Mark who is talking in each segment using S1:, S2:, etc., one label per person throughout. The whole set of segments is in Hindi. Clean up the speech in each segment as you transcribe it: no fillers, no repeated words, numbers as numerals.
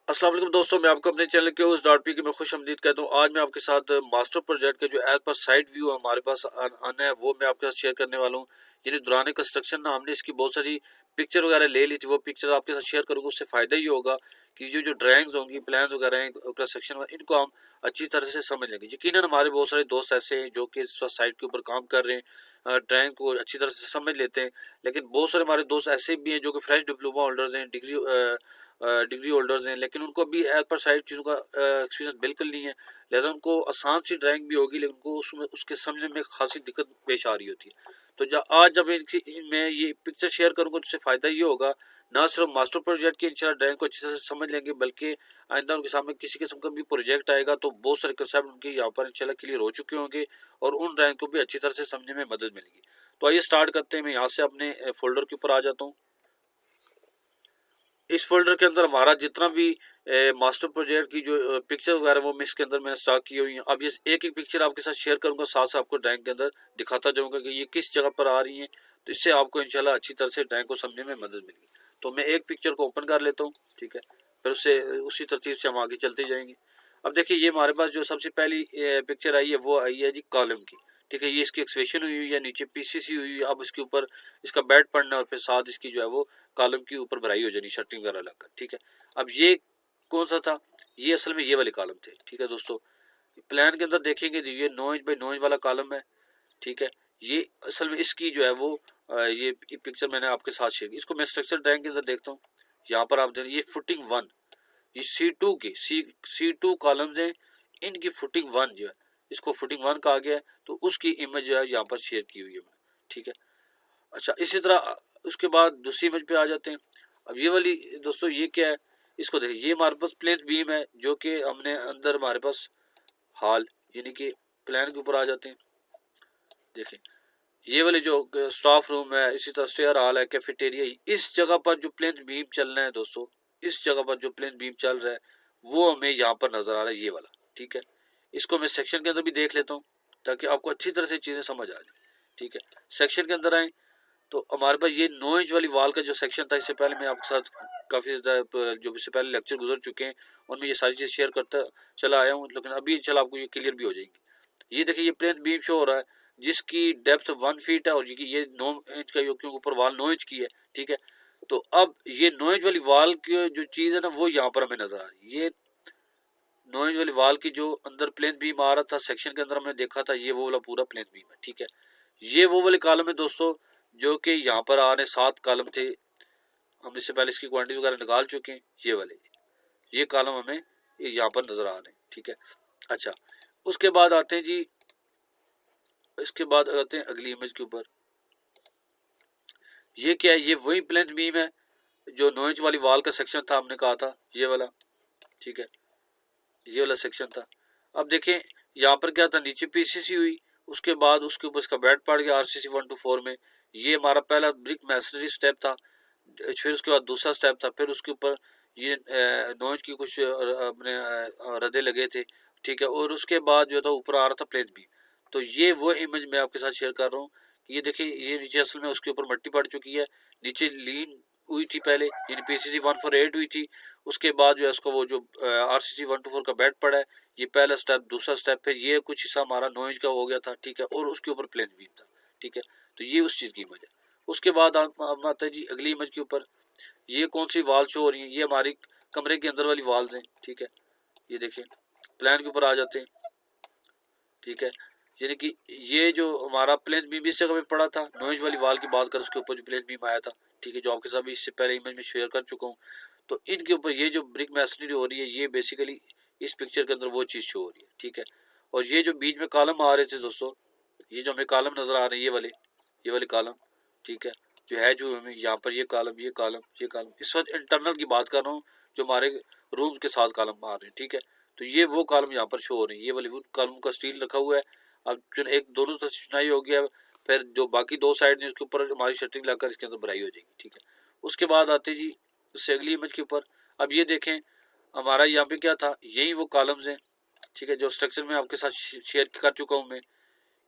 S1: अस्सलाम वालेकुम दोस्तों, मैं आपको अपने चैनल के उस डॉट पी की मैं खुश आमदीद कहता हूँ। आज मैं आपके साथ मास्टर प्रोजेक्ट का जो एज पर साइड व्यू हमारे पास आना है वो मैं आपके साथ शेयर करने वाला हूँ। यानी दौरान कंस्ट्रक्शन ना हमने इसकी बहुत सारी पिक्चर वगैरह ले ली थी, वो पिक्चर आपके साथ शेयर करूँगा। उससे फ़ायदा ये होगा कि जो ड्राइंग्स होंगी, प्लान्स वगैरह हैं कंस्ट्रक्शन, इनको हम अच्छी तरह से समझ लेंगे। यकीनन हमारे बहुत सारे दोस्त ऐसे हैं जो कि इस वक्त साइट के ऊपर काम कर रहे हैं, ड्राइंग को अच्छी तरह से समझ लेते हैं। लेकिन बहुत सारे हमारे दोस्त ऐसे भी हैं जो कि फ्रेश डिप्लोमा होल्डर्स हैं, डिग्री होल्डर्स हैं, लेकिन उनको अभी एज पर साइड चीज़ों का एक्सपीरियंस बिल्कुल नहीं है। लिहाजा उनको आसान सी ड्राइंग भी होगी, लेकिन उनको उसमें उसके समझने में खासी दिक्कत पेश आ रही होती है। तो आज जब मैं ये पिक्चर शेयर करूँगा तो उससे फ़ायदा ये होगा, ना सिर्फ मास्टर प्रोजेक्ट की इंशाल्लाह ड्राइंग को अच्छे से समझ लेंगे, बल्कि आइंदा उनके सामने किसी किस्म का भी प्रोजेक्ट आएगा तो बहुत सारे कंसेप्ट उनके यहाँ पर इंशाल्लाह क्लियर हो चुके होंगे और उन ड्राइंग को भी अच्छी तरह से समझने में मदद मिलेगी। तो आइए स्टार्ट करते हैं। मैं यहाँ से अपने फोल्डर के ऊपर आ जाता हूँ। इस फोल्डर के अंदर हमारा जितना भी मास्टर प्रोजेक्ट की जो पिक्चर वगैरह वो मैं इसके अंदर मैंने स्टॉक की हुई है। अब ये एक एक पिक्चर आपके साथ शेयर करूंगा, साथ साथ आपको ड्राइंग के अंदर दिखाता जाऊंगा कि ये किस जगह पर आ रही है। तो इससे आपको इंशाल्लाह अच्छी तरह से ड्राइंग को समझने में मदद मिलेगी। तो मैं एक पिक्चर को ओपन कर लेता हूँ, ठीक है। फिर उससे उसी तरतीब से हम आगे चलते जाएंगे। अब देखिए, ये हमारे पास जो सबसे पहली पिक्चर आई है वो आई है जी कॉलम की, ठीक है। ये इसकी एक्सवेशन हुई हुई है, नीचे पीसीसी हुई हुई है। अब इसके ऊपर इसका बेड पड़ना और फिर साथ इसकी जो है वो कॉलम के ऊपर भराई हो जानी, शटरिंग वगैरह लगाकर, ठीक है। अब ये कौन सा था? ये असल में ये वाले कॉलम थे, ठीक है दोस्तों। प्लान के अंदर देखेंगे तो ये 9 इंच बाई 9 इंच वाला कॉलम है, ठीक है। ये असल में इसकी जो है वो ये पिक्चर मैंने आपके साथ शेयर की। इसको मैं स्ट्रक्चर ड्राइंग के अंदर देखता हूँ। यहाँ पर आप देखें, ये फुटिंग वन, ये C2 की C2 कॉलम्स हैं, इनकी फुटिंग वन जो है, इसको फुटिंग वन कहा गया है। तो उसकी इमेज जो है यहाँ पर शेयर की हुई है, ठीक है। अच्छा, इसी तरह उसके बाद दूसरी इमेज पे आ जाते हैं। अब ये वाली दोस्तों ये क्या है? इसको देखिए, ये हमारे पास प्लेन बीम है जो कि हमने अंदर हमारे पास हॉल, यानी कि प्लान के ऊपर आ जाते हैं। देखें, ये वाले जो स्टाफ रूम है, इसी तरह स्टेयर हॉल है, कैफेटेरिया, इस जगह पर जो प्लेन बीम चलना है दोस्तों, इस जगह पर जो प्लेन बीम चल रहा है वो हमें यहाँ पर नजर आ रहा है, ये वाला, ठीक है। इसको मैं सेक्शन के अंदर भी देख लेता हूँ ताकि आपको अच्छी तरह से चीज़ें समझ आ जाए, ठीक है। सेक्शन के अंदर आए तो हमारे पास ये 9 इंच वाली वॉल का जो सेक्शन था, इससे पहले मैं आपके साथ काफ़ी ज़्यादा जो इससे पहले लेक्चर गुजर चुके हैं उनमें ये सारी चीज़ शेयर करता चला आया हूँ, लेकिन अभी इंशाल्लाह आपको ये क्लियर भी हो जाएंगी। ये देखिए, ये प्लेन बीम शो हो रहा है जिसकी डेप्थ 1 फीट है और ये 9 इंच का, क्योंकि ऊपर वॉल 9 इंच की है, ठीक है। तो अब ये 9 इंच वाली वॉल की जो चीज़ है ना वो यहाँ पर हमें नज़र आ रही है। ये 9 इंच वाली वॉल की जो अंदर प्लेन बीम आ रहा था सेक्शन के अंदर, हमने देखा था ये वो वाला पूरा प्लेन बीम है, ठीक है। ये वो वाले कॉलम है दोस्तों जो कि यहाँ पर आ रहे 7 कॉलम थे। हम इससे पहले इसकी क्वांटिटी वगैरह निकाल चुके हैं। ये वाले ये कॉलम हमें यहाँ पर नज़र आ रहे हैं, ठीक है। अच्छा, उसके बाद आते हैं जी, इसके बाद आते हैं अगली इमेज के ऊपर। ये क्या है? ये वही प्लेन बीम है जो 9 इंच वाली वॉल का सेक्शन था, हमने कहा था ये वाला, ठीक है। ये वाला सेक्शन था। अब देखें, यहाँ पर क्या था, नीचे पीसीसी हुई, उसके बाद उसके ऊपर इसका बेड पड़ गया RCC 1 to 4 में। ये हमारा पहला ब्रिक मैसनरी स्टेप था। फिर उसके बाद दूसरा स्टेप था, फिर उसके ऊपर ये 9 इंच की कुछ अपने रदे लगे थे, ठीक है। और उसके बाद जो था ऊपर आ रहा था प्लेन बीम। तो ये वो इमेज मैं आपके साथ शेयर कर रहा हूँ कि ये देखिए, ये नीचे असल में उसके ऊपर मट्टी पड़ चुकी है, नीचे लीन हुई थी पहले, यानी PCC 148 हुई थी। उसके बाद जो है उसका वो जो RCC 1 to 4 का बेड पड़ा है, ये पहला स्टेप, दूसरा स्टेप, फिर ये कुछ हिस्सा हमारा 9 इंच का हो गया था, ठीक है। और उसके ऊपर प्लेन बीम था, ठीक है। तो ये उस चीज़ की इमेज है। उसके बाद हम आते हैं जी अगली इमेज के ऊपर। ये कौन सी वाल शो हो रही है? ये हमारी कमरे के अंदर वाली वाल्स हैं, ठीक है। ये देखें, प्लान के ऊपर आ जाते हैं, ठीक है। यानी कि ये जो हमारा प्लेन बीम इस जगह पे पड़ा था, 9 इंच वाली वाल की बात कर, उसके ऊपर जो प्लेन बीम आया था, ठीक है, जो आपके साथ इससे पहले इमेज में शेयर कर चुका हूँ। तो इनके ऊपर ये जो ब्रिक मैसनरी हो रही है, ये बेसिकली इस पिक्चर के अंदर वो चीज़ शो हो रही है, ठीक है। और ये जो बीच में कॉलम आ रहे थे दोस्तों, ये जो हमें कॉलम नज़र आ रहे हैं, ये वाले कॉलम, ठीक है, जो है जो हमें यहाँ पर ये कॉलम, ये कॉलम, ये कॉलम, इस वक्त इंटरनल की बात कर रहा हूँ, जो हमारे रूम के साथ कॉलम आ रहे हैं, ठीक है। तो ये वो कॉलम यहाँ पर शो हो रही है, ये वाली वो कॉलम का स्टील रखा हुआ है। अब जो एक दोनों तरफ चिनाई हो गया, फिर जो बाकी दो साइड है उसके ऊपर हमारी शटरिंग लगाकर इसके अंदर भराई हो जाएगी, ठीक है। उसके बाद आते जी उससे अगली इमेज के ऊपर। अब ये देखें, हमारा यहाँ पे क्या था, यही वो कॉलम्स हैं, ठीक है, जो स्ट्रक्चर में आपके साथ शेयर कर चुका हूँ मैं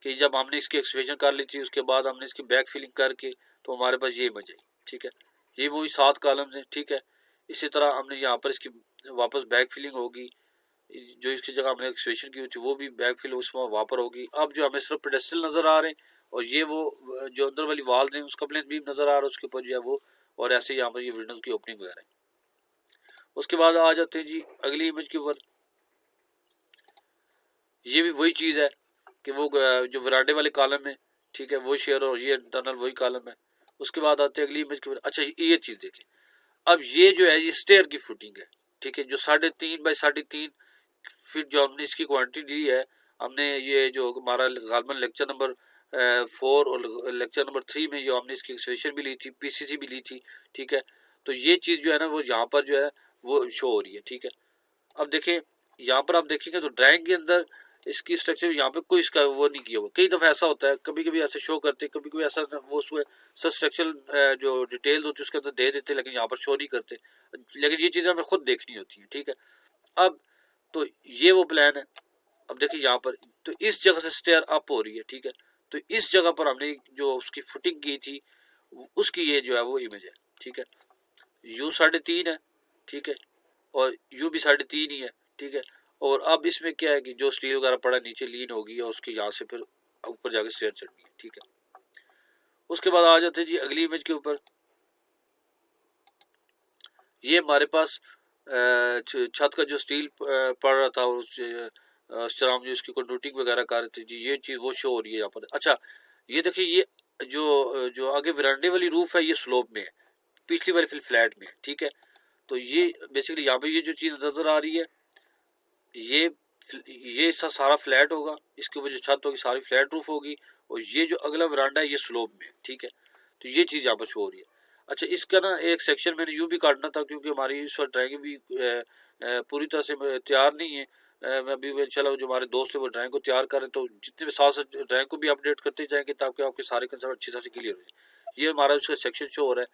S1: कि जब हमने इसकी एक्सप्रेशन कर ली थी, उसके बाद हमने इसकी बैक फिलिंग करके तो हमारे पास ये इमेज आई, ठीक है। ये वही 7 कॉलम्स हैं, ठीक है। इसी तरह हमने यहाँ पर इसकी वापस बैक फिलिंग होगी, जो इसकी जगह हमने एक्सवेशन की हुई थी वो भी बैक फिल उसमें वहाँ पर होगी। अब जो हमें सिर्फ पेडेस्टल नज़र आ रहे हैं और ये वो जो अंदर वाली वाल हैं उसका प्लेन भी नज़र आ रहा है उसके ऊपर जो है वो, और ऐसे यहाँ पर ये विंडोज़ की ओपनिंग वगैरह है। उसके बाद आ जाते हैं जी अगली इमेज के ऊपर। ये भी वही चीज़ है कि वो जो वरांडे वाले कॉलम है, ठीक है, वो शेयर और ये इंटरनल वही कॉलम है। उसके बाद आते हैं अगली इमेज के ऊपर। अच्छा ये चीज़ देखें, अब ये जो है ये स्टेयर की फुटिंग है, ठीक है, जो 3.5 बाई 3.5 फीट जो हमने इसकी क्वांटिटी दी है। हमने ये जो हमारा गालमन लेक्चर नंबर 4 और लेक्चर नंबर 3 में जो हमने इसकी एक्सप्रेशन भी ली थी, पीसीसी भी ली थी, ठीक है। तो ये चीज़ जो है ना वो यहाँ पर जो है वो शो हो रही है, ठीक है। अब देखें यहाँ पर आप देखेंगे तो ड्राइंग के अंदर इसकी स्ट्रक्चर यहाँ पे कोई इसका वो नहीं किया हुआ। कई दफ़ा ऐसा होता है, कभी कभी ऐसे शो करते, कभी कभी ऐसा वो उसमें सब स्ट्रक्चरल जो डिटेल्स होती है उसके अंदर दे देते, लेकिन यहाँ पर शो नहीं करते। लेकिन ये चीज़ें हमें खुद देखनी होती हैं, ठीक है। अब तो ये वो प्लान है। अब देखिए यहाँ पर तो इस जगह से स्टेयर अप हो रही है, ठीक है। तो इस जगह पर हमने जो उसकी फुटिंग की थी उसकी ये जो है वो इमेज है, ठीक है। यू 3.5 है, ठीक है, और यू भी 3.5 ही है, ठीक है। और अब इसमें क्या है कि जो स्टील वगैरह पड़ा नीचे लीन होगी और उसके यहाँ से फिर ऊपर जाके स्टेयर चढ़नी है, ठीक है। उसके बाद आ जाते हैं जी अगली इमेज के ऊपर। ये हमारे पास छत का जो स्टील पड़ रहा था और उस तरह हम जो इसकी कंडक्टिंग वगैरह कर रहे थे जी, ये चीज़ वो शो हो रही है यहाँ पर। अच्छा ये देखिए, ये जो आगे वरांडे वाली रूफ है ये स्लोप में है, पिछली वाली फिर फ्लैट में है, ठीक है। तो ये बेसिकली यहाँ पे ये जो चीज़ नज़र आ रही है ये ये सारा फ्लैट होगा, इसके ऊपर जो छत होगी सारी फ्लैट रूफ होगी, और ये जो अगला वरांडा है ये स्लोप में है, ठीक है। तो ये चीज़ यहाँ पर शो हो रही है। अच्छा इसका ना एक सेक्शन मैंने यूँ भी काटना था क्योंकि हमारी इस वक्त ड्राइंग भी पूरी तरह से तैयार नहीं है। मैं अभी इंशाल्लाह जो हमारे दोस्त है वो ड्राइंग को तैयार करें, तो जितने भी साथ साथ ड्राइंग को भी अपडेट करते जाएंगे ताकि आपके सारे कंसेप्ट अच्छी तरह से क्लियर हो जाए। ये हमारा उसका सेक्शन शो हो रहा है,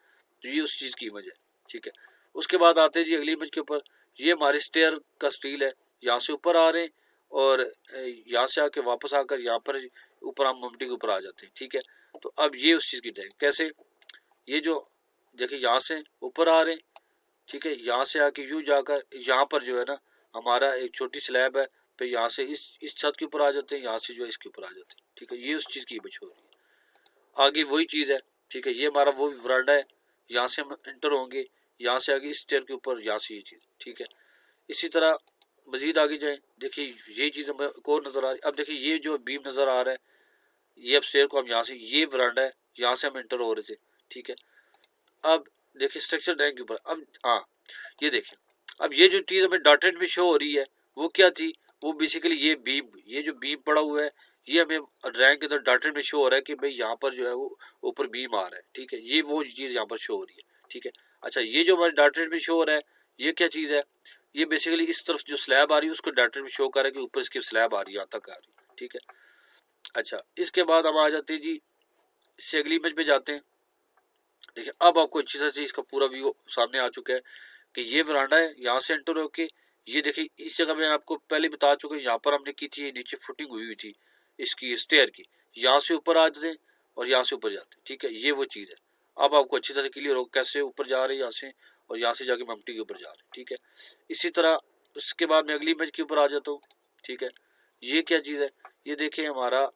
S1: तो ये उस चीज़ की इमेज है, ठीक है। उसके बाद आते हैं जी अगली इमेज के ऊपर। ये हमारे स्टेयर का स्टील है, यहाँ से ऊपर आ रहे हैं और यहाँ से आके वापस आकर यहाँ पर ऊपर हम ममटी के ऊपर आ जाते हैं, ठीक है। तो अब ये उस चीज़ की ड्राइंग कैसे, ये जो देखिए यहाँ से ऊपर आ रहे हैं, ठीक है, यहाँ से आके यूँ जाकर यहाँ पर जो है ना हमारा एक छोटी स्लैब है, फिर यहाँ से इस छत के ऊपर आ जाते हैं, यहाँ से जो है इसके ऊपर आ जाते हैं, ठीक है। ये उस चीज़ की इमेज हो रही है। आगे वही चीज़ है, ठीक है, ये हमारा वो वरांडा है, यहाँ से हम इंटर होंगे, यहाँ से आगे इस स्टेयर के ऊपर यहाँ से ये चीज़, ठीक है। इसी तरह मज़ीद आगे जाए, देखिए ये चीज़ हमें एक और नज़र आ रही है। अब देखिए ये जो बीम नज़र आ रहा है, ये अब स्टेयर को हम यहाँ से, ये वरांडा है, यहाँ से हम इंटर हो रहे थे, ठीक है। अब देखिए स्ट्रक्चर ड्राइंग के ऊपर, अब हाँ ये देखिए, अब ये जो चीज़ हमें डॉटेड में शो हो रही है वो क्या थी, वो बेसिकली ये बीम, ये जो बीम पड़ा हुआ है ये हमें ड्राइंग के अंदर डॉटेड में शो हो रहा है कि भाई यहाँ पर जो है वो ऊपर बीम आ रहा है, ठीक है। ये वो चीज़ यहाँ पर शो हो रही है, ठीक है। अच्छा ये जो हमारे डॉटेड में शो हो रहा है ये क्या चीज़ है, ये बेसिकली इस तरफ जो स्लैब आ रही है उसको डॉटेड में शो कर रहा है कि ऊपर इसकी स्लैब आ रही है, यहाँ तक आ रही है, ठीक है। अच्छा इसके बाद हम आ जाते हैं जी इससे अगली इमेज पे जाते हैं। देखिए अब आपको अच्छी तरह से इसका पूरा व्यू सामने आ चुका है कि ये वरांडा है, यहाँ से एंटर होके ये देखिए इस जगह मैंने आपको पहले बता चुका हूँ, यहाँ पर हमने की थी नीचे फुटिंग हुई हुई थी इसकी स्टेयर की, यहाँ से ऊपर आ जाते और यहाँ से ऊपर जाते, ठीक है। ये वो चीज़ है। अब आपको अच्छी तरह से क्लियर हो कैसे ऊपर जा रहे हैं यहाँ से, और यहाँ से जाके ममटी के ऊपर जा रहे हैं, ठीक है। इसी तरह उसके बाद मैं अगली इमेज के ऊपर आ जाता हूँ, ठीक है। ये क्या चीज़ है, ये देखिए हमारा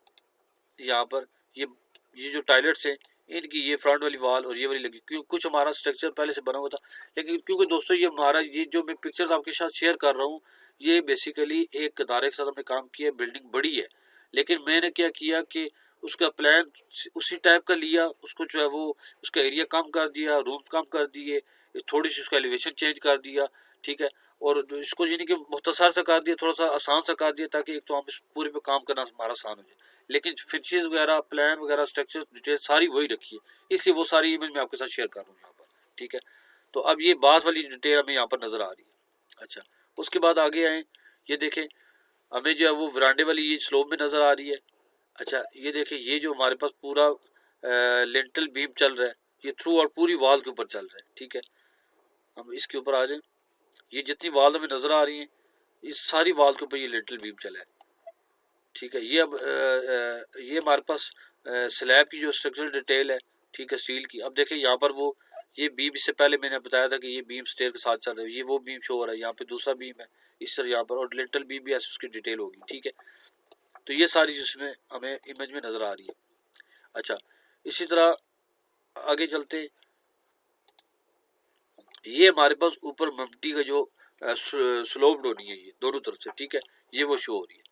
S1: यहाँ पर ये जो टॉयलेट्स हैं इनकी ये फ्रंट वाली वाल और ये वाली लगी, क्यों कुछ हमारा स्ट्रक्चर पहले से बना हुआ था, लेकिन क्योंकि दोस्तों ये हमारा ये जो मैं पिक्चर्स आपके साथ शेयर कर रहा हूँ ये बेसिकली एक अदारे के साथ हमने काम किया है। बिल्डिंग बड़ी है, लेकिन मैंने क्या किया कि उसका प्लान उसी टाइप का लिया, उसको जो है वो उसका एरिया कम कर दिया, रूम कम कर दिए, थोड़ी सी उसका एलिवेशन चेंज कर दिया, ठीक है। और इसको यानी कि मुख्तसर सा कर दिया, थोड़ा सा आसान सा कर दिया ताकि एक तो हम इस पूरे पे काम करना हमारा आसान हो जाए, लेकिन फिनिशेस वगैरह प्लान वगैरह स्ट्रक्चर डिटेल सारी वही रखी है, इसलिए वो सारी इमेज मैं आपके साथ शेयर कर रहा हूँ यहाँ पर, ठीक है। तो अब ये बास वाली डिटेल हमें यहाँ पर नज़र आ रही है। अच्छा उसके बाद आगे आए, ये देखें हमें जो है वो वरांडे वाली ये स्लोप में नज़र आ रही है। अच्छा ये देखें ये जो हमारे पास पूरा लेंटल बीम चल रहा है ये थ्रू और पूरी वॉल के ऊपर चल रहा है, ठीक है। हम इसके ऊपर आ जाए, ये जितनी वॉल हमें नज़र आ रही है इस सारी वॉल के ऊपर ये लेंटल बीम चला है, ठीक है। ये अब ये हमारे पास स्लैब की जो स्ट्रक्चरल डिटेल है, ठीक है, स्टील की। अब देखें यहाँ पर वो ये बीम इससे पहले मैंने बताया था कि ये बीम स्टेयर के साथ चल रहा है, ये वो बीम शो हो रहा है, यहाँ पे दूसरा बीम है इस तरह यहाँ पर, और लिंटल बीम भी ऐसे उसकी डिटेल होगी, ठीक है। तो ये सारी जिसमें हमें इमेज में नज़र आ रही है। अच्छा, इसी तरह आगे चलते, ये हमारे पास ऊपर मम्टी का जो स्लोप्ड होनी है ये दोनों तरफ से, ठीक है, ये वो शो हो रही है।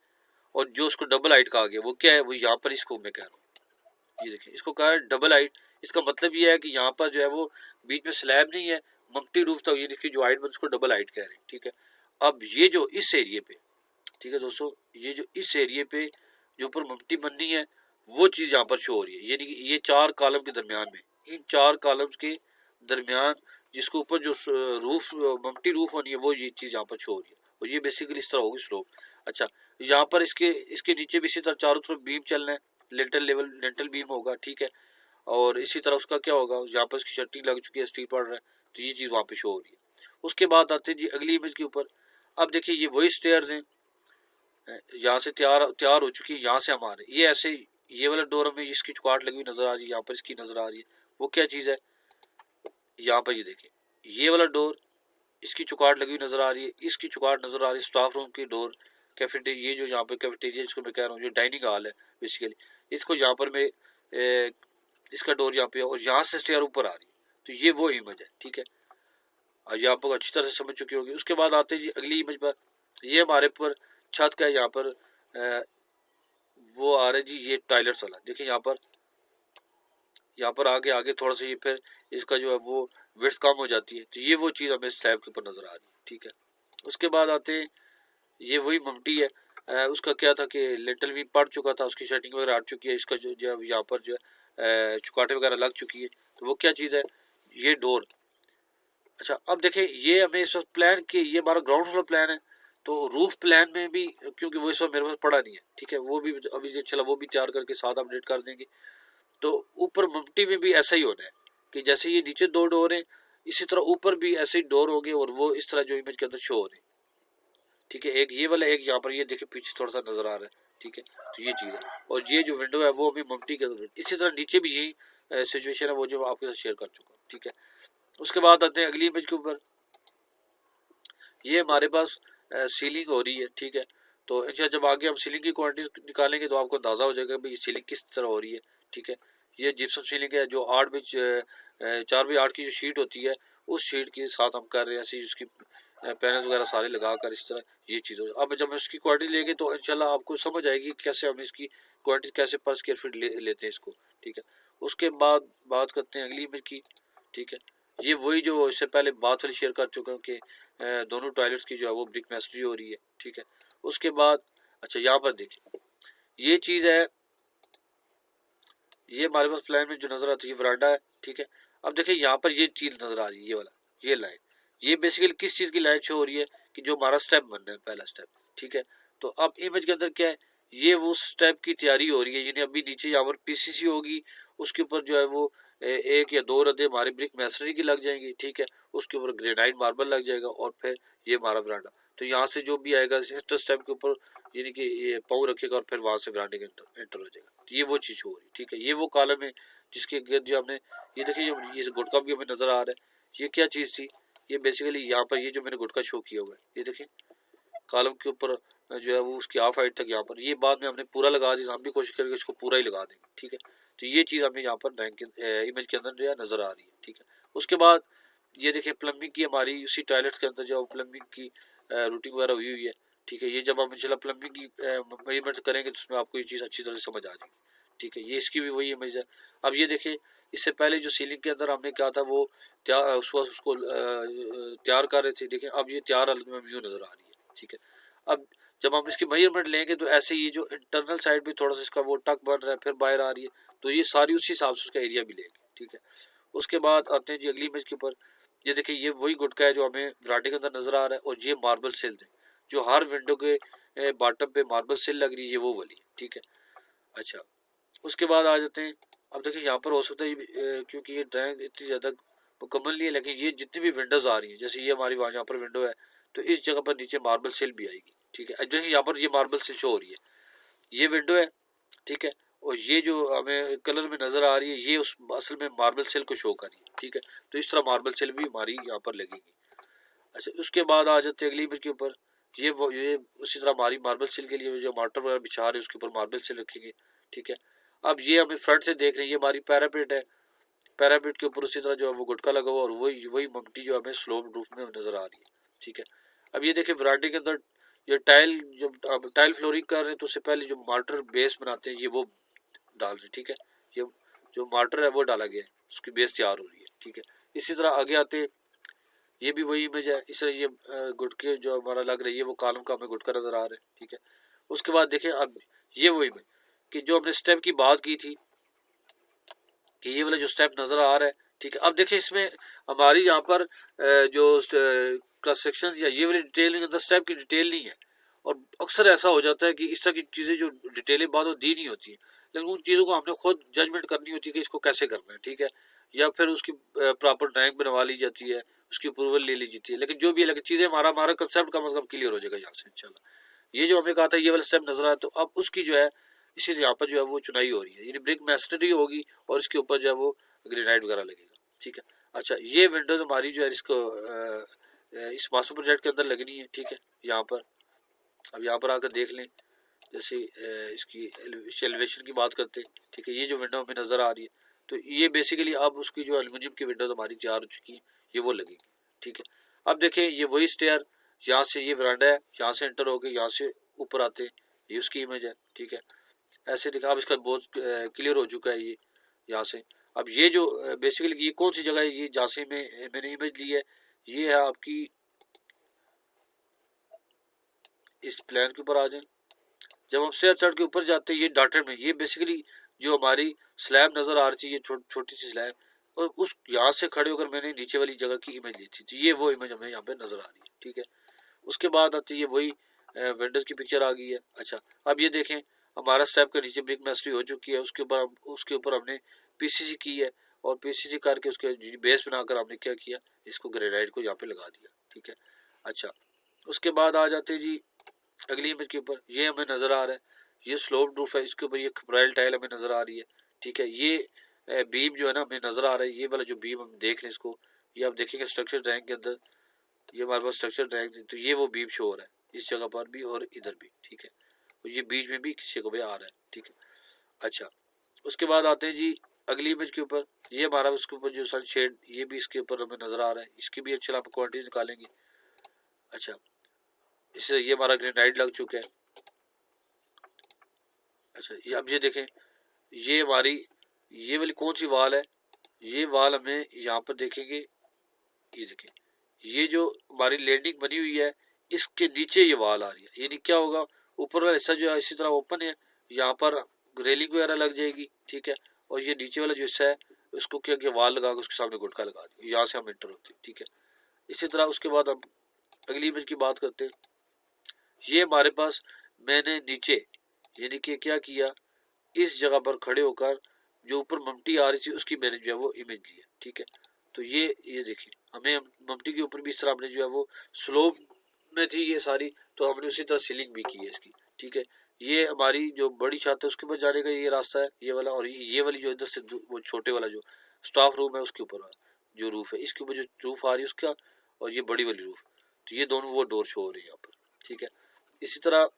S1: और जो उसको डबल हाइट कहा गया वो क्या है, वो यहाँ पर इसको मैं कह रहा हूँ, ये देखिए इसको कहा है डबल हाइट। इसका मतलब ये है कि यहाँ पर जो है वो बीच में स्लैब नहीं है, मम्टी रूफ तक ये देखिए जो हाइट बन उसको डबल हाइट कह रहे हैं, ठीक है। अब ये जो इस एरिए पे, ठीक है दोस्तों, ये जो इस एरिए पे जो ऊपर मम्टी बननी है वो चीज़ यहाँ पर शो हो रही है, यानी कि ये 4 कॉलम के दरमियान में, इन 4 कॉलम्स के दरमियान जिसके ऊपर जो रूफ मम्टी रूफ होनी है वो ये चीज़ यहाँ पर शो हो रही है, और ये बेसिकली इस तरह होगी स्लोप। अच्छा, यहाँ पर इसके इसके नीचे भी इसी तरह चारों तरफ बीम चलना है, लेंटल लेवल लेंटल बीम होगा, ठीक है। और इसी तरह उसका क्या होगा, यहाँ पर इसकी शर्टिंग लग चुकी है, स्टील पड़ रहा है, तो ये चीज़ वहाँ पे शो हो रही है। उसके बाद आते हैं जी अगली इमेज के ऊपर। अब देखिए ये वही स्टेयर्स हैं, यहाँ से तैयार तैयार हो चुकी है, यहाँ से हम आ रहे हैं, ये ऐसे ये वाला डोर हमें इसकी चुकाट लगी हुई नज़र आ रही है, यहाँ पर इसकी नज़र आ रही है, वो क्या चीज़ है, यहाँ पर ये देखें, ये वाला डोर इसकी चुकाट लगी हुई नज़र आ रही है, इसकी चुकाट नज़र आ रही है, स्टाफ रूम की डोर, कैफेटेरिया, ये जो यहाँ पे कैफेटेरिया जिसको मैं कह रहा हूँ, जो डाइनिंग हॉल है बेसिकली, इसको यहाँ पर मैं इसका डोर यहाँ पे, और यहाँ से स्टेयर ऊपर आ रही है, तो ये वो इमेज है, ठीक है। और ये आपको अच्छी तरह से समझ चुकी होगी। उसके बाद आते हैं जी अगली इमेज पर, ये हमारे पर छत का है, यहाँ पर वो आ रहा है जी ये टॉयलेट्स वाला, देखिए यहाँ पर आगे आगे थोड़ा सा ये फिर इसका जो है वो विड्थ कम हो जाती है, तो ये वो चीज़ हमें स्लैब के ऊपर नज़र आ रही है, ठीक है। उसके बाद आते हैं, ये वही मम्टी है, उसका क्या था कि लिंटल भी पड़ चुका था, उसकी शर्टिंग वगैरह हट चुकी है, इसका जो यहाँ पर जो है चुकाटे वगैरह लग चुकी है, तो वो क्या चीज़ है, ये डोर। अच्छा, अब देखें ये हमें इस वक्त प्लान कि ये हमारा ग्राउंड फ्लोर प्लान है, तो रूफ प्लान में भी क्योंकि वो इस वक्त मेरे पास पड़ा नहीं है, ठीक है, वो भी अभी चला वो भी तैयार करके साथ अपडेट कर देंगे। तो ऊपर मम्टी में भी ऐसा ही होना है कि जैसे ये नीचे 2 डोर हैं, इसी तरह ऊपर भी ऐसे ही डोर होंगे, और वो इस तरह जो इमेज के अंदर शो हो रहे हैं, ठीक है। एक ये वाला, एक यहाँ पर ये देखिए पीछे थोड़ा सा नज़र आ रहा है, ठीक है, तो ये चीज़ है। और ये जो विंडो है वो अभी मम्टी के अंदर, इसी तरह नीचे भी यही सिचुएशन है, वो जो आपके साथ शेयर कर चुका हूँ, ठीक है। उसके बाद आते हैं अगली इमेज के ऊपर, ये हमारे पास सीलिंग हो रही है, ठीक है। तो अच्छा, जब आगे हम सीलिंग की क्वांटिटी निकालेंगे तो आपको अंदाज़ा हो जाएगा भाई सीलिंग किस तरह हो रही है, ठीक है। ये जिप्सम सीलिंग है, जो 4x8 की जो शीट होती है, उस शीट के साथ हम कर रहे हैं, ऐसी उसकी पैनल वगैरह सारे लगा कर इस तरह ये चीज़ हो। अब जब हम इसकी क्वांटिटी लेंगे तो इंशाल्लाह आपको समझ आएगी कैसे हम इसकी क्वांटिटी कैसे पर स्क्वायर फीट लेते हैं इसको, ठीक है। उसके बाद बात करते हैं अगली इमेज की, ठीक है। ये वही जो इससे पहले बात वाली शेयर कर चुका हूँ कि दोनों टॉयलेट्स की जो है वो ब्रिक मैस्ट्री हो रही है, ठीक है। उसके बाद अच्छा, यहाँ पर देखिए ये चीज़ है, ये हमारे पास प्लान में जो नज़र आती है वरांडा है, ठीक है। अब देखिए यहाँ पर ये चीज़ नज़र आ रही है, ये वाला ये लाइन, ये बेसिकली किस चीज़ की लाइन शो हो रही है कि जो हमारा स्टेप बनना है, पहला स्टेप, ठीक है। तो अब इमेज के अंदर क्या है, ये वो स्टेप की तैयारी हो रही है, यानी अभी नीचे यहाँ पर पीसीसी होगी, उसके ऊपर जो है वो एक या दो रद्दे हमारी ब्रिक मैसनरी की लग जाएंगी, ठीक है। उसके ऊपर ग्रेनाइट मार्बल लग जाएगा, और फिर ये हमारा वरांडा। तो यहाँ से जो भी आएगा स्टेप के ऊपर, यानी कि ये पाँव रखेगा और फिर वहाँ से वरांडे के एंटर हो जाएगा, तो ये वो चीज़ हो रही है, ठीक है। ये वो कॉलम है जिसके गिर्द जो हमने ये देखिए, ये गुटका भी हमें नज़र आ रहा है, ये क्या चीज़ थी, ये बेसिकली यहाँ पर ये जो मैंने गुटका शो किया हुआ है, ये देखिए कॉलम के ऊपर जो है वो उसकी हाफ हाइट तक यहाँ पर, ये बाद में हमने पूरा लगा दिया, हम भी कोशिश करेंगे इसको पूरा ही लगा देंगे, ठीक है। तो ये चीज़ हमें यहाँ पर ड्राइंग के इमेज के अंदर जो है नज़र आ रही है, ठीक है। उसके बाद ये देखिए प्लम्बिंग की हमारी उसी टॉयलेट्स के अंदर जो प्लम्बिंग की रूटिंग वगैरह हुई हुई है, ठीक है। ये जब हम इंशाल्लाह प्लम्बिंग की मेजरमेंट करेंगे तो उसमें आपको ये चीज़ अच्छी तरह से समझ आ जाएगी, ठीक है। ये इसकी भी वही इमेज है। अब ये देखिए इससे पहले जो सीलिंग के अंदर हमने क्या था वो उसको तैयार कर रहे थे, देखिए अब ये तैयार हालत में व्यू नज़र आ रही है, ठीक है। अब जब हम इसकी मेजरमेंट लेंगे तो ऐसे ये जो इंटरनल साइड भी थोड़ा सा इसका वो टक बन रहा है, फिर बाहर आ रही है, तो ये सारी उसी हिसाब से उसका एरिया भी लेंगे, ठीक है। उसके बाद आते हैं जी अगली इमेज के ऊपर, ये देखिए ये वही गुटका है जो हमें वरांडे के अंदर नज़र आ रहा है, और ये मार्बल सिल है जो हर विंडो के बॉटम पे मार्बल सिल लग रही है, ये वो वाली, ठीक है। अच्छा, उसके बाद आ जाते हैं, अब देखिए यहाँ पर हो सकता है क्योंकि ये ड्राइंग इतनी ज़्यादा मुकम्मल नहीं है, लेकिन ये जितनी भी विंडोज़ आ रही हैं, जैसे ये हमारी यहाँ पर विंडो है, तो इस जगह पर नीचे मार्बल सिल भी आएगी, ठीक है। जैसे यहाँ पर ये मार्बल सिल शो हो रही है, ये विंडो है, ठीक है, और ये जो हमें कलर में नज़र आ रही है ये उस असल में मार्बल सिल को शो कर रही है, ठीक है। तो इस तरह मार्बल सिल भी हमारी यहाँ पर लगेगी। अच्छा, उसके बाद आ जाते हैं अगली इमेज के ऊपर। ये उसी तरह हमारी मार्बल सिल के लिए जो मार्टर वगैरह बिछा रहे हैं उसके ऊपर मार्बल सिल रखेंगे, ठीक है। अब ये हमें फ्रंट से देख रहे हैं, ये हमारी पैरापेट है, पैरापेट के ऊपर उसी तरह जो है वो गुटका लगा हुआ और वही वही ममटी जो हमें स्लोप रूफ में नज़र आ रही है, ठीक है। अब ये देखिए वरांडे के अंदर ये टाइल, जब आप टाइल फ्लोरिंग कर रहे हैं तो उससे पहले जो मार्टर बेस बनाते हैं ये वो डाल रहे हैं, ठीक है। ये जो मार्टर है वो डाला गया है, उसकी बेस तैयार हो रही है, ठीक है। इसी तरह आगे आते, ये भी वही इमेज है। इस तरह ये गुटके जो हमारा लग रही है वो कॉलम का हमें गुटका नज़र आ रहा है, ठीक है। उसके बाद देखें अब ये वही इमेज कि जो हमने स्टेप की बात की थी कि ये वाला जो स्टेप नज़र आ रहा है, ठीक है। अब देखिए इसमें हमारी यहाँ पर जो क्रॉस सेक्शन या ये वाली डिटेल अंदर स्टेप की डिटेल नहीं है, और अक्सर ऐसा हो जाता है कि इस तरह की चीज़ें जो डिटेलें बाद वो दी नहीं होती हैं, लेकिन उन चीज़ों को हमने खुद जजमेंट करनी होती है कि इसको कैसे करना है, ठीक है। या फिर उसकी प्रॉपर ड्राइंग बनवा ली जाती है, उसकी अप्रूवल ले ली जाती है, लेकिन जो भी है, लेकिन चीज़ें हमारा हमारा कंसेप्ट कम से कम क्लियर हो जाएगा यहाँ से इंशाल्लाह। ये जो हमें कहा था ये वाला स्टेप नजर आया, तो अब उसकी जो है इसी यहाँ पर जो है वो चुनाई हो रही है, यानी ब्रिक मैसनरी होगी और इसके ऊपर जो है वो ग्रेनाइट वगैरह लगेगा, ठीक है। अच्छा, ये विंडोज़ हमारी जो है इसको इस मास्टर प्रोजेक्ट के अंदर लगनी है, ठीक है। यहाँ पर अब यहाँ पर आकर देख लें, जैसे इसकी एलिवेशन की बात करते हैं, ठीक है। ये जो विंडो हमें नज़र आ रही है, तो ये बेसिकली अब उसकी जो एल्युमिनियम की विंडोज़ हमारी तैयार हो चुकी है, ये वो लगेगी, ठीक है। अब देखें ये वही स्टेयर, यहाँ से ये वरांडा है, यहाँ से एंटर हो गए, यहाँ से ऊपर आते हैं, ये उसकी इमेज है, ठीक है। ऐसे देखा, अब इसका बहुत क्लियर हो चुका है ये यहाँ से। अब ये जो बेसिकली ये कौन सी जगह है, ये जहाँ से मैंने इमेज ली है, ये है आपकी, इस प्लान के ऊपर आ जाए। जब हम स्टेयर चढ़ के ऊपर जाते हैं ये डॉटेड में, ये बेसिकली जो हमारी स्लैब नज़र आ रही थी, ये छोटी सी स्लैब, और उस यहाँ से खड़े होकर मैंने नीचे वाली जगह की इमेज ली थी, तो ये वो इमेज हमें यहाँ पे नज़र आ रही है, ठीक है। उसके बाद आती है वही विंडोज़ की पिक्चर आ गई है। अच्छा, अब ये देखें हमारा स्लैब के नीचे ब्रिक मैस्ट्री हो चुकी है, उसके ऊपर हमने पीसीसी की है, और पीसीसी करके उसके बेस बनाकर हमने क्या किया, इसको ग्रेनाइट को यहाँ पे लगा दिया, ठीक है। अच्छा, उसके बाद आ जाते जी अगली इमेज के ऊपर, ये हमें नज़र आ रहा है, ये स्लोप रूफ है, इसके ऊपर ये खपराइल टाइल हमें नज़र आ रही है, ठीक है। ये बीम जो है ना हमें नज़र आ रहा है, ये वाला जो बीम हम देख रहे हैं इसको, ये आप देखेंगे स्ट्रक्चर ड्राइंग के अंदर, ये हमारे पास स्ट्रक्चर ड्राइंग, तो ये वो बीम शो हो रहा है इस जगह पर भी और इधर भी, ठीक है। और ये बीच में भी किसी जगह पे आ रहा है, ठीक है। अच्छा, उसके बाद आते हैं जी अगली इमेज के ऊपर, ये हमारा उसके ऊपर जो सनशेड, ये भी इसके ऊपर हमें नज़र आ रहा है, इसकी भी अच्छी आप क्वांटिटी निकालेंगे। अच्छा, इससे ये हमारा ग्रेनाइट लग चुका है। अच्छा, ये अब ये देखें, ये हमारी ये वाली कौन सी वाल है, ये वाल हमें यहाँ पर देखेंगे, ये देखें, ये जो हमारी लैंडिंग बनी हुई है इसके नीचे ये वाल आ रही है, यानी क्या होगा, ऊपर वाला हिस्सा जो है इसी तरह ओपन है, यहाँ पर रेलिंग वगैरह लग जाएगी, ठीक है। और ये नीचे वाला जो हिस्सा है उसको क्या किया, वाल लगा के उसके सामने गुटका लगा दिया, यहाँ से हम इंटर होते हैं, ठीक है। इसी तरह उसके बाद हम अगली इमेज की बात करते हैं। ये हमारे पास मैंने नीचे यानी कि क्या किया, इस जगह पर खड़े होकर जो ऊपर ममटी आ रही थी उसकी मैंने जो है वो इमेज ली है, ठीक है। तो ये देखिए, हमें ममटी के ऊपर भी इस तरह हमने जो है वो स्लोप में थी ये सारी, तो हमने उसी तरह सीलिंग भी की है इसकी, ठीक है। ये हमारी जो बड़ी छत है उसके ऊपर जाने का ये रास्ता है, ये वाला, और ये वाली जो इधर से वो छोटे वाला जो स्टाफ रूम है उसके ऊपर जो रूफ है, इसके ऊपर जो रूफ आ रही है उसका, और ये बड़ी वाली रूफ, तो ये दोनों वो डोर शो हो रही है यहाँ पर, ठीक है। इसी तरह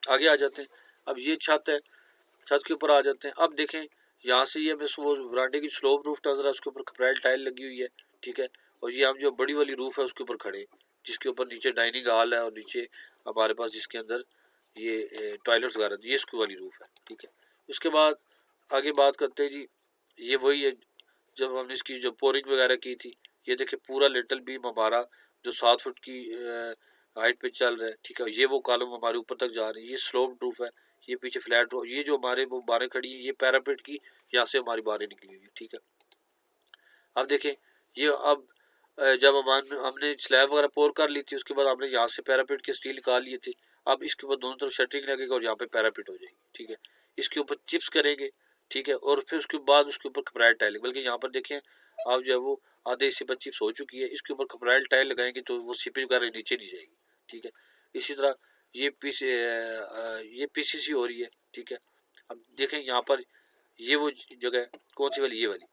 S1: आगे आ जाते हैं। अब ये छत है, छत के ऊपर आ जाते हैं। अब देखें यहाँ से ये हमें वो वरांडे की स्लोप रूफ नजर है, उसके ऊपर खपराइल टाइल लगी हुई है, ठीक है। और ये हम जो बड़ी वाली रूफ है उसके ऊपर खड़े, जिसके ऊपर नीचे डाइनिंग हॉल है और नीचे हमारे पास जिसके अंदर ये टॉयलेट्स वगैरह, ये इसकी वाली रूफ है, ठीक है। उसके बाद आगे बात करते हैं जी, ये वही है जब हमने इसकी जो पोरिंग वगैरह की थी, ये देखें पूरा लिटल बीम हमारा जो 7 फुट की हाइट पे चल रहा है, ठीक है। ये वो कॉलम हमारे ऊपर तक जा रही है, ये स्लोप रूफ है, ये पीछे फ्लैट रूफ, ये जो हमारे वो बारें खड़ी है ये पैरापेट की यहाँ से हमारी बारें निकली हुई है, ठीक है। अब देखें ये अब जब हमने स्लैब वगैरह पोर कर ली थी उसके बाद हमने यहाँ से पैरापेट के स्टील निकाल लिए थे, अब इसके ऊपर दोनों तरफ शटरिंग लगेगा और यहाँ पे पैरापेट हो जाएगी, ठीक है। इसके ऊपर चिप्स करेंगे, ठीक है, और फिर उसके बाद उसके ऊपर खपराइल टाइल, बल्कि यहाँ पर देखें आप जो है वो आधे हिस्से पर चिप्स हो चुकी है, इसके ऊपर खपराइल टाइल लगाएंगे तो वो सीपेज वगैरह नीचे नहीं जाएगी, ठीक है। इसी तरह ये पीसीसी हो रही है, ठीक है। अब देखें यहाँ पर ये वो जगह है कौन सी वाली, ये वाली,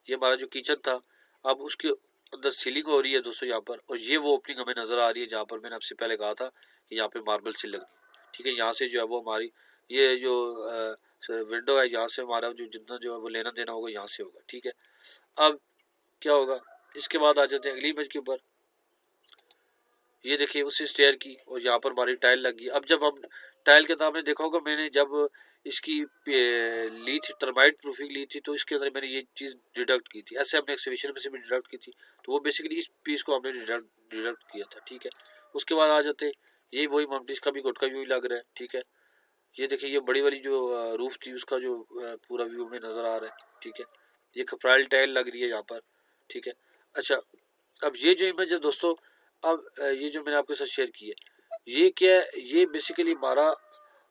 S1: ये हमारा जो किचन था, अब उसके अंदर सीलिंग हो रही है दोस्तों यहाँ पर, और ये वो ओपनिंग हमें नज़र आ रही है जहाँ पर मैंने आपसे पहले कहा था कि यहाँ पे मार्बल सी लगनी है। ठीक है, यहाँ से जो है वो हमारी ये जो विंडो है, यहाँ से हमारा जो जितना जो है वो लेना देना होगा यहाँ से होगा। ठीक है, अब क्या होगा, इसके बाद आ जाते हैं अगली इमेज के ऊपर। ये देखिए उसी स्टेयर की, और यहाँ पर हमारी टाइल लगी। अब जब हम टाइल के अंदर, आपने देखा होगा मैंने जब इसकी ली थी टर्माइट प्रूफिंग ली थी, तो इसके अंदर मैंने ये चीज़ डिडक्ट की थी। ऐसे हमने एक्सहिबिशन में से भी डिडक्ट की थी, तो वो बेसिकली इस पीस को हमने डिडक्ट किया था। ठीक है, उसके बाद आ जाते, ये वही ममटिस का भी गुट का व्यू लग रहा है। ठीक है, ये देखिए ये बड़ी वाली जो रूफ थी उसका जो पूरा व्यू में नज़र आ रहा है। ठीक है, ये खपराइल टाइल लग रही है यहाँ पर। ठीक है, अच्छा, अब ये जो इमेज है दोस्तों, अब ये जो मैंने आपके साथ शेयर की है, ये क्या है, ये बेसिकली हमारा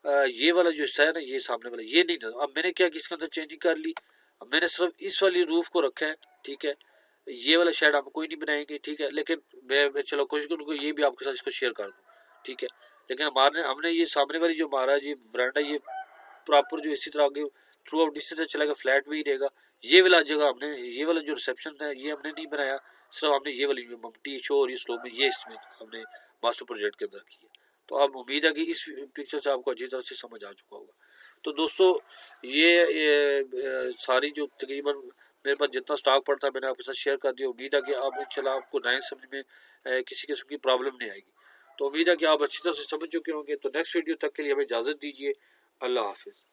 S1: ये वाला जो हिस्सा है ना, ये सामने वाला ये नहीं था। अब मैंने क्या कि इसके अंदर चेंजिंग कर ली, अब मैंने सिर्फ इस वाली रूफ को रखा है। ठीक है, ये वाला शेड हम कोई नहीं बनाएंगे। ठीक है, लेकिन मैं चलो कोशिश करूँगा ये भी आपके साथ इसको शेयर कर दूँ। ठीक है, लेकिन हमारे हमने ये सामने वाली जो हमारा ये वरांडा, ये प्रॉपर जो इसी तरह आगे थ्रू आउट इसी तरह चलेगा, फ्लैट में ही रहेगा। ये वाला जगह हमने, ये वाला जो रिसेप्शन है ये हमने नहीं बनाया, सिर्फ हमने ये वाली जो ममटी शो और ये स्लो में ये इसमें हमने मास्टर प्रोजेक्ट के अंदर की है। तो अब उम्मीद है कि इस पिक्चर से आपको अच्छी तरह से समझ आ चुका होगा। तो दोस्तों ये सारी जो तकरीबन मेरे पास जितना स्टॉक पड़ता है मैंने आपके साथ शेयर कर दिया। उम्मीद है कि अब इंशाल्लाह आपको ड्राइंग समझ में किसी किस्म की प्रॉब्लम नहीं आएगी। तो उम्मीद है कि आप अच्छी तरह से समझ चुके होंगे। तो नेक्स्ट वीडियो तक के लिए हमें इजाज़त दीजिए। अल्लाह हाफिज़।